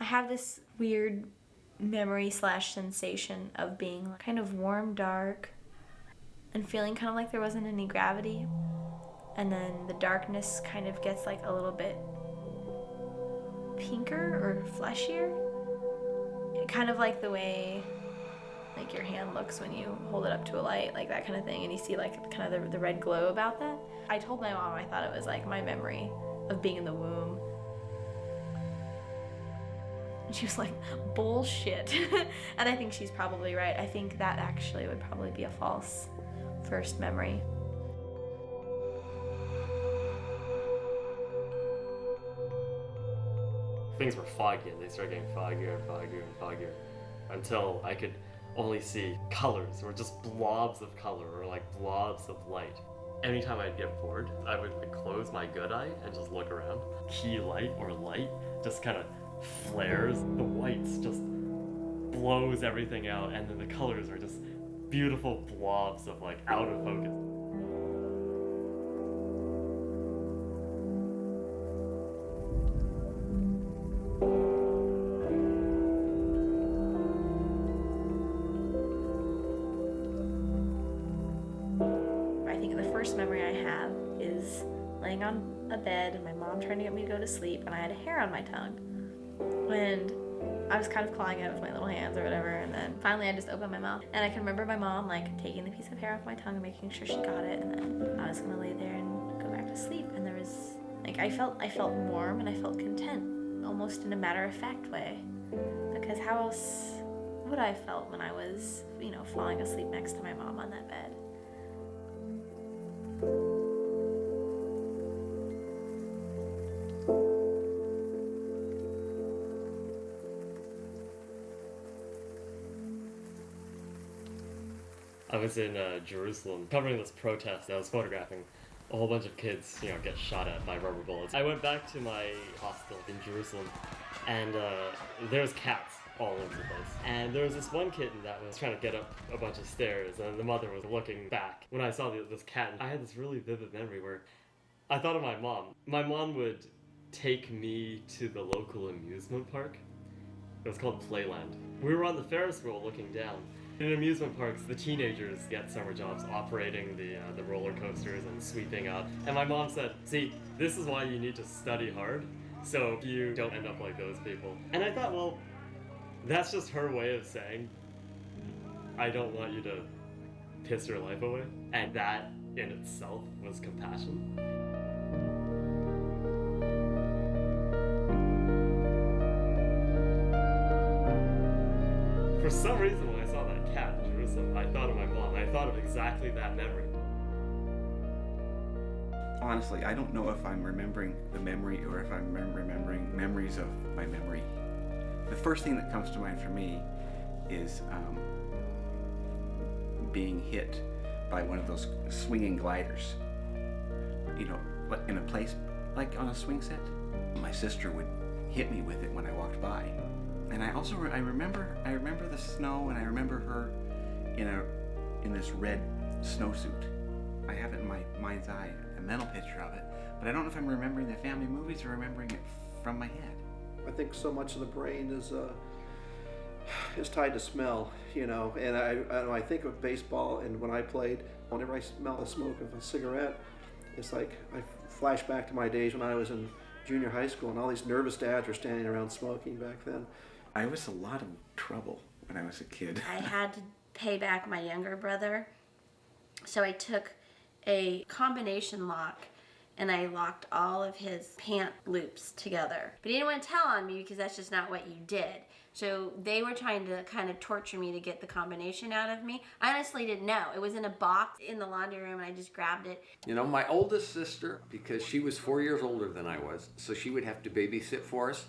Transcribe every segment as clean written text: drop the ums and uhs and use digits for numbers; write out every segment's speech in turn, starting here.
have this weird memory / sensation of being kind of warm, dark, and feeling kind of like there wasn't any gravity. And then the darkness kind of gets like a little bit pinker or fleshier. Kind of like the way like your hand looks when you hold it up to a light, like that kind of thing, and you see like kind of the red glow about that. I told my mom I thought it was like my memory of being in the womb. And she was like, bullshit. And I think she's probably right. I think that actually would probably be a false first memory. Things were foggy, and they started getting foggier and foggier and foggier until I could only see colors, or just blobs of color, or like blobs of light. Anytime I'd get bored, I would close my good eye and just look around. Key light or light just kind of flares. The whites just blows everything out, and then the colors are just beautiful blobs of like out of focus. Memory I have is laying on a bed and my mom trying to get me to go to sleep, and I had a hair on my tongue, and I was kind of clawing it with my little hands or whatever, and then finally I just opened my mouth, and I can remember my mom like taking the piece of hair off my tongue and making sure she got it, and then I was gonna lay there and go back to sleep, and there was like I felt warm and I felt content, almost in a matter-of-fact way, because how else would I have felt when I was, falling asleep next to my mom on that bed? I was in Jerusalem covering this protest. I was photographing a whole bunch of kids, get shot at by rubber bullets. I went back to my hostel in Jerusalem, and there was cats all over the place. And there was this one kitten that was trying to get up a bunch of stairs, and the mother was looking back. When I saw this cat, I had this really vivid memory where I thought of my mom. My mom would take me to the local amusement park. It was called Playland. We were on the Ferris wheel looking down. In amusement parks, the teenagers get summer jobs operating the roller coasters and sweeping up. And my mom said, see, this is why you need to study hard, so you don't end up like those people. And I thought, well, that's just her way of saying, I don't want you to piss your life away. And that in itself was compassion. For some reason, when I saw that cat in Jerusalem, I thought of my mom. I thought of exactly that memory. Honestly, I don't know if I'm remembering the memory or if I'm remembering memories of my memory. The first thing that comes to mind for me is being hit by one of those swinging gliders. In a place like on a swing set. My sister would hit me with it when I walked by. And I remember the snow, and I remember her in this red snowsuit. I have it in my mind's eye, a mental picture of it, but I don't know if I'm remembering the family movies or remembering it from my head. I think so much of the brain is tied to smell, and I think of baseball, and when I played, whenever I smell the smoke of a cigarette, it's like I flash back to my days when I was in junior high school, and all these nervous dads were standing around smoking back then. I was a lot of trouble when I was a kid. I had to pay back my younger brother, so I took a combination lock and I locked all of his pant loops together. But he didn't want to tell on me because that's just not what you did. So they were trying to kind of torture me to get the combination out of me. I honestly didn't know. It was in a box in the laundry room and I just grabbed it. My oldest sister, because she was 4 years older than I was, so she would have to babysit for us.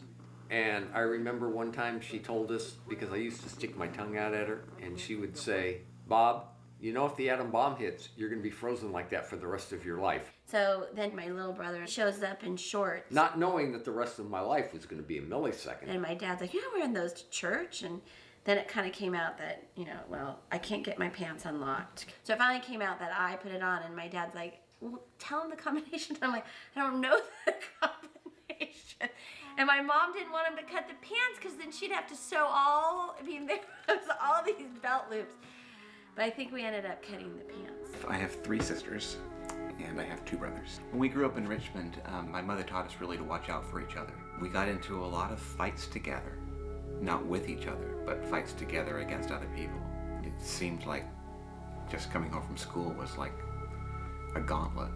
And I remember one time she told us, because I used to stick my tongue out at her, and she would say, Bob, if the atom bomb hits, you're going to be frozen like that for the rest of your life. So then my little brother shows up in shorts. Not knowing that the rest of my life was going to be a millisecond. And my dad's like, you're not wearing those to church? And then it kind of came out that, I can't get my pants unlocked. So it finally came out that I put it on, and my dad's like, well, tell him the combination. I'm like, I don't know the combination. And my mom didn't want him to cut the pants because then she'd have to sew there was all these belt loops. But I think we ended up cutting the pants. I have 3 sisters, and I have 2 brothers. When we grew up in Richmond, my mother taught us really to watch out for each other. We got into a lot of fights together. Not with each other, but fights together against other people. It seemed like just coming home from school was like a gauntlet.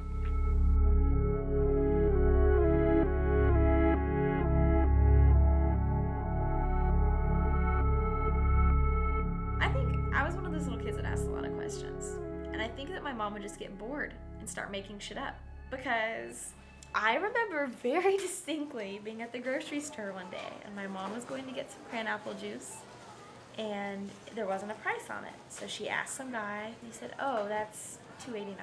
I think I was one of those little kids that asked a lot of questions. And I think that my mom would just get bored and start making shit up. Because I remember very distinctly being at the grocery store one day and my mom was going to get some cran apple juice and there wasn't a price on it. So she asked some guy and he said, oh, that's $2.89.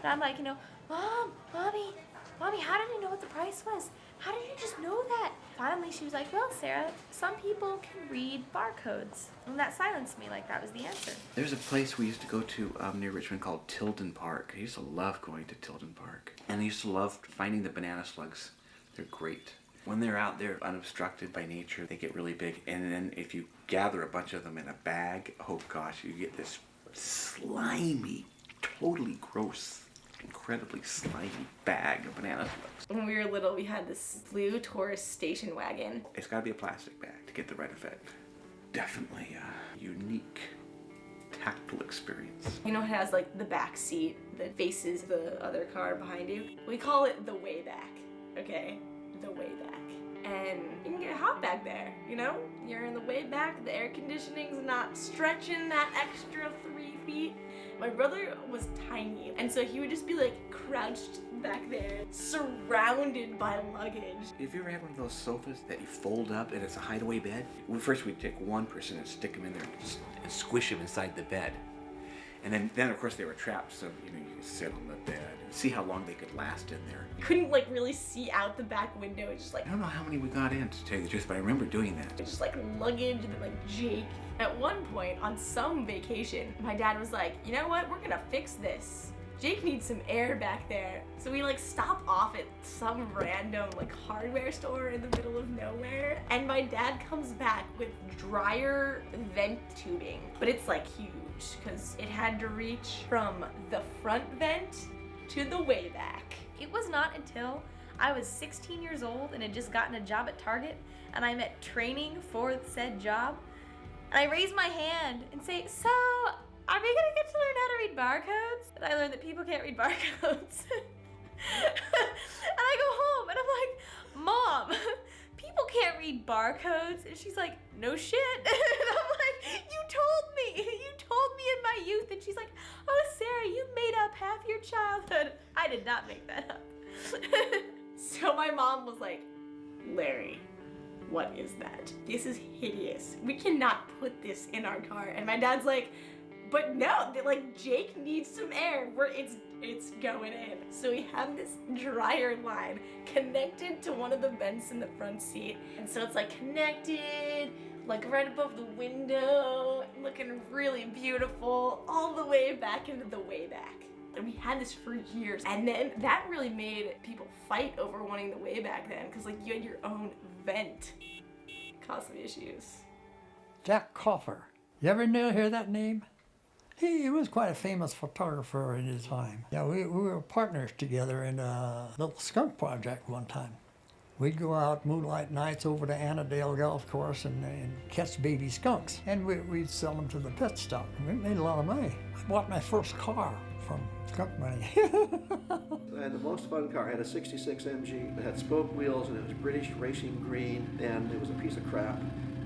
But I'm like, Mommy, how did you know what the price was? How did you just know that? Finally, she was like, well, Sarah, some people can read barcodes. And that silenced me, like that was the answer. There's a place we used to go to near Richmond called Tilden Park. I used to love going to Tilden Park. And I used to love finding the banana slugs. They're great. When they're out there unobstructed by nature, they get really big. And then if you gather a bunch of them in a bag, oh gosh, you get this slimy, totally gross, incredibly slimy bag of banana slugs. When we were little, we had this blue Taurus station wagon. It's got to be a plastic bag to get the right effect. Definitely a unique tactile experience. You know, it has like the back seat that faces the other car behind you. We call it the way back, okay? The way back. And you can get hot back there, you know? You're in the way back, the air conditioning's not stretching that extra 3 feet. My brother was tiny, and so he would just be like crouched back there, surrounded by luggage. Have you ever had one of those sofas that you fold up and it's a hideaway bed? Well, first we'd take one person and stick him in there and squish him inside the bed. And then of course they were trapped, so you could sit on the bed and see how long they could last in there. You couldn't like really see out the back window. It's just like, I don't know how many we got in, to tell you the truth, but I remember doing that. it's just like luggage and then like Jake. At one point on some vacation, my dad was like, you know what, we're gonna fix this. Jake needs some air back there. So we like stop off at some random like hardware store in the middle of nowhere. And my dad comes back with dryer vent tubing, but it's like huge because it had to reach from the front vent to the way back. It was not until I was 16 years old and had just gotten a job at Target and I'm at training for said job. And I raise my hand and say, so, are we gonna get to learn how to read barcodes? And I learned that people can't read barcodes. And I go home and I'm like, Mom, people can't read barcodes. And she's like, no shit. And I'm like, you told me in my youth. And she's like, oh, Sarah, you made up half your childhood. I did not make that up. So my mom was like, Larry, what is that? This is hideous. We cannot put this in our car. And my dad's like, but no, like Jake needs some air. It's going in. So we have this dryer line connected to one of the vents in the front seat. And so it's like connected, like right above the window, looking really beautiful, all the way back into the way back. And we had this for years. And then that really made people fight over wanting the way back then, because like you had your own vent. Caused some issues. Jack Kauber. You ever hear that name? He was quite a famous photographer in his time. Yeah, we were partners together in a little skunk project one time. We'd go out moonlight nights over to Annandale Golf Course and catch baby skunks. And we'd sell them to the pet stop. We made a lot of money. I bought my first car from skunk money. I had the most fun car. I had a 66 MG. It had spoke wheels and it was British racing green and it was a piece of crap.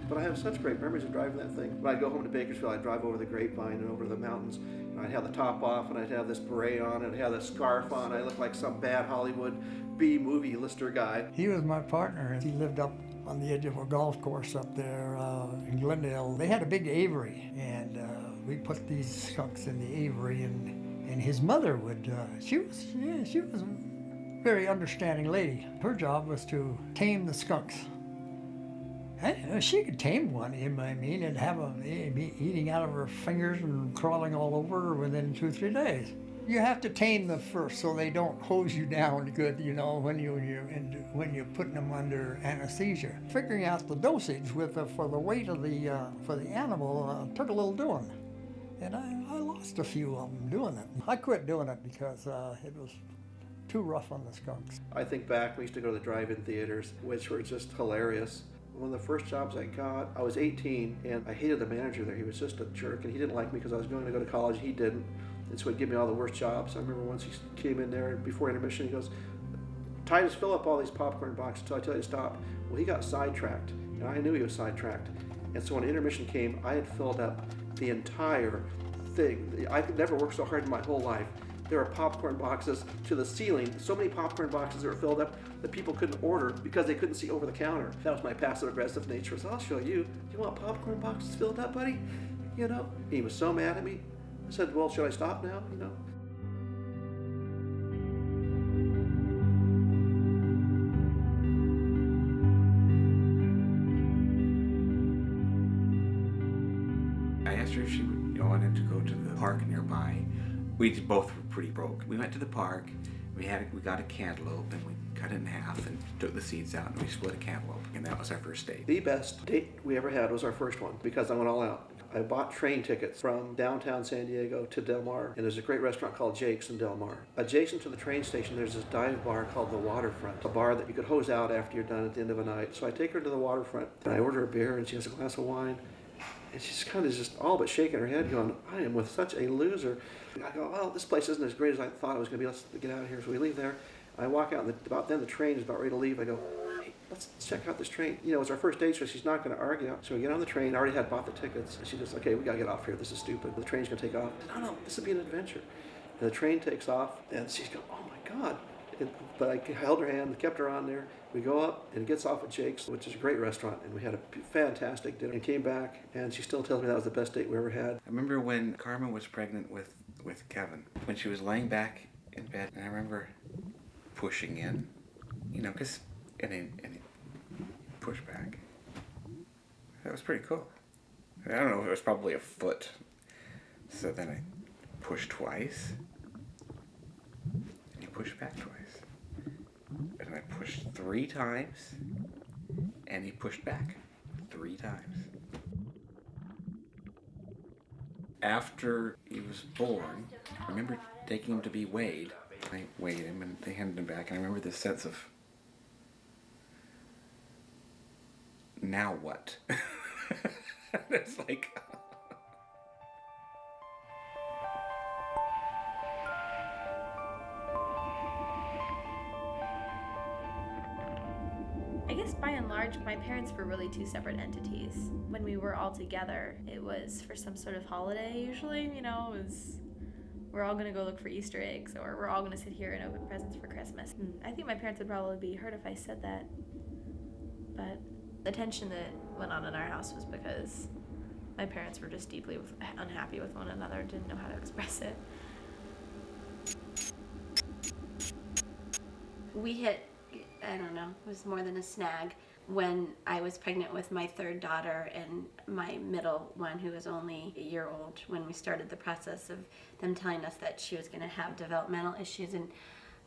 But I have such great memories of driving that thing. When I'd go home to Bakersfield, I'd drive over the Grapevine and over the mountains. And I'd have the top off and I'd have this beret on and I'd have this scarf on. I looked like some bad Hollywood B-movie lister guy. He was my partner and he lived up on the edge of a golf course up there in Glendale. They had a big aviary and we put these skunks in the aviary and his mother would, she was a very understanding lady. Her job was to tame the skunks. And she could tame one, I mean, and have them be eating out of her fingers and crawling all over her within 2-3 days. You have to tame them first so they don't hose you down good, you know, when you're putting them under anesthesia. Figuring out the dosage for the weight of for the animal took a little doing, and I lost a few of them doing it. I quit doing it because it was too rough on the skunks. I think back, we used to go to the drive-in theaters, which were just hilarious. One of the first jobs I got, I was 18, and I hated the manager there. He was just a jerk, and he didn't like me because I was going to go to college, and he didn't. And so he'd give me all the worst jobs. I remember once he came in there, and before intermission, he goes, Titus, fill up all these popcorn boxes until I tell you to stop. Well, he got sidetracked, and I knew he was sidetracked. And so when intermission came, I had filled up the entire thing. I could never work so hard in my whole life. There were popcorn boxes to the ceiling, so many popcorn boxes that were filled up that people couldn't order because they couldn't see over the counter. That was my passive-aggressive nature. So I'll show you. You want popcorn boxes filled up, buddy? You know? He was so mad at me. I said, well, should I stop now? You know? I asked her if she wanted to go to the park nearby. We both were pretty broke. We went to the park. We got a cantaloupe and we cut it in half and took the seeds out and we split a cantaloupe, and that was our first date. The best date we ever had was our first one because I went all out. I bought train tickets from downtown San Diego to Del Mar, and there's a great restaurant called Jake's in Del Mar. Adjacent to the train station, there's this dive bar called the Waterfront, a bar that you could hose out after you're done at the end of a night. So I take her to the Waterfront, and I order a beer, and she has a glass of wine, and she's kind of just all but shaking her head going, I am with such a loser. I go, well, this place isn't as great as I thought it was going to be. Let's get out of here. So we leave there. I walk out, and about then the train is about ready to leave. I go, hey, let's check out this train. You know, it's our first date, so she's not going to argue. So we get on the train. I already had bought the tickets. And she goes, okay, we got to get off here. This is stupid. The train's going to take off. I said, no, this will be an adventure. And the train takes off, and she's going, oh, my God. But I held her hand, kept her on there. We go up, and it gets off at Jake's, which is a great restaurant, and we had a fantastic dinner. And came back, and she still tells me that was the best date we ever had. I remember when Carmen was pregnant with Kevin, when she was laying back in bed, and I remember pushing in, you know, and he pushed back. That was pretty cool. I don't know, it was probably a foot. So then I pushed twice, and he pushed back twice. And I pushed 3 times, and he pushed back 3 times. After he was born, I remember taking him to be weighed. I weighed him and they handed him back, and I remember this sense of, now what? It's like... I guess by and large, my parents were really 2 separate entities. When we were all together, it was for some sort of holiday usually, you know, it was, we're all gonna go look for Easter eggs, or we're all gonna sit here and open presents for Christmas. And I think my parents would probably be hurt if I said that, but the tension that went on in our house was because my parents were just deeply unhappy with one another and didn't know how to express it. We hit, I don't know, it was more than a snag when I was pregnant with my 3rd daughter and my middle one, who was only a year old, when we started the process of them telling us that she was going to have developmental issues. And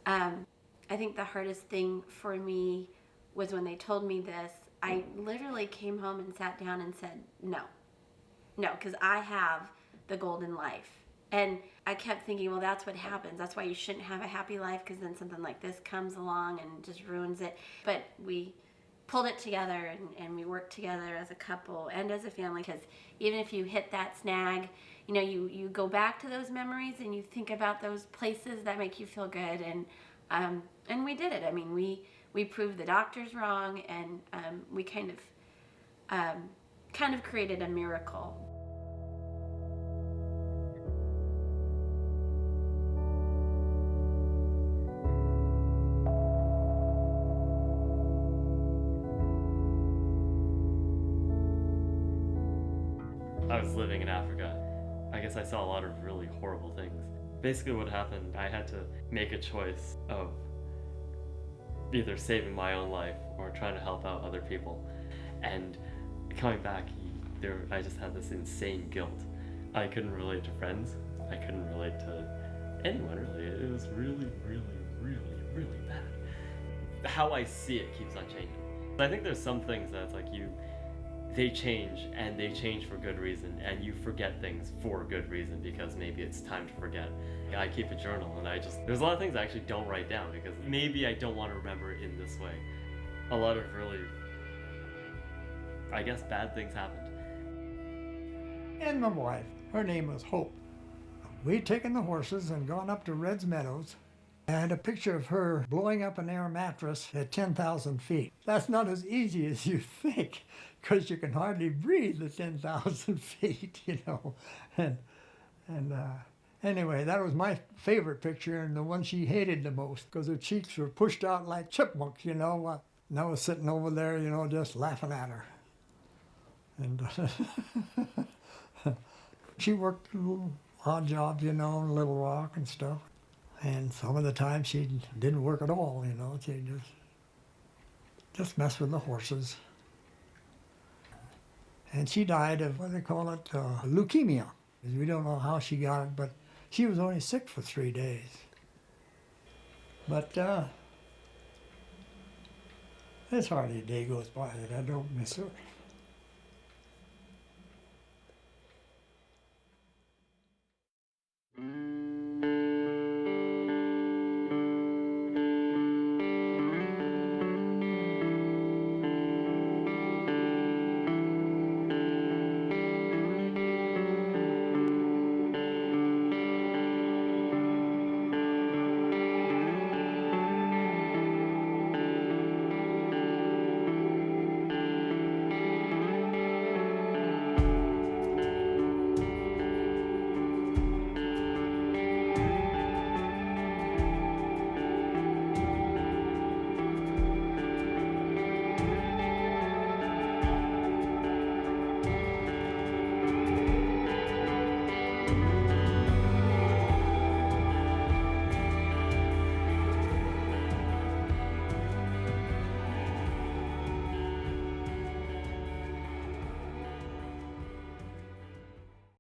I think the hardest thing for me was when they told me this, I literally came home and sat down and said, no, because I have the golden life. And I kept thinking, well, that's what happens. That's why you shouldn't have a happy life, because then something like this comes along and just ruins it. But we pulled it together, and we worked together as a couple and as a family, because even if you hit that snag, you know, you go back to those memories and you think about those places that make you feel good. And we did it. I mean, we proved the doctors wrong, and we kind of created a miracle. I was living in Africa. I guess I saw a lot of really horrible things. Basically what happened, I had to make a choice of either saving my own life or trying to help out other people. And coming back, I just had this insane guilt. I couldn't relate to friends. I couldn't relate to anyone really. It was really, really, really, really bad. How I see it keeps on changing. I think there's some things that's like they change, and they change for good reason, and you forget things for good reason because maybe it's time to forget. I keep a journal, and there's a lot of things I actually don't write down because maybe I don't want to remember it in this way. A lot of really, I guess, bad things happened. And my wife, her name was Hope. We'd taken the horses and gone up to Red's Meadows. I had a picture of her blowing up an air mattress at 10,000 feet. That's not as easy as you think, because you can hardly breathe at 10,000 feet, you know. Anyway, that was my favorite picture and the one she hated the most, because her cheeks were pushed out like chipmunks, you know. And I was sitting over there, you know, just laughing at her. And she worked little odd jobs, you know, in Little Rock and stuff. And some of the time she didn't work at all, you know. She just messed with the horses. And she died of, what do they call it, leukemia. We don't know how she got it, but she was only sick for 3 days. But there's hardly a day goes by that I don't miss her.